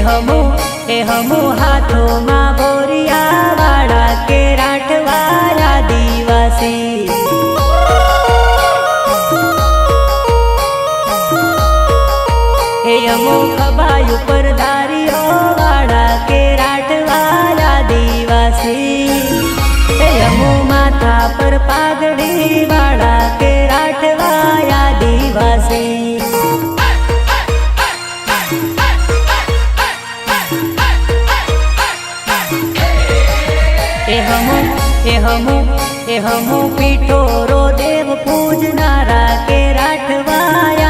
हमू हाथों माँ बोरिया वाड़ा के राठवाया दिवासी। हमू खबायु पर धारियो वाड़ा के राठवाया दिवासी। हमू माथा पर पागड़ी वाड़ा के राठवाया दिवासी। हमू पीठोरो देव पूजनारा के राठवाया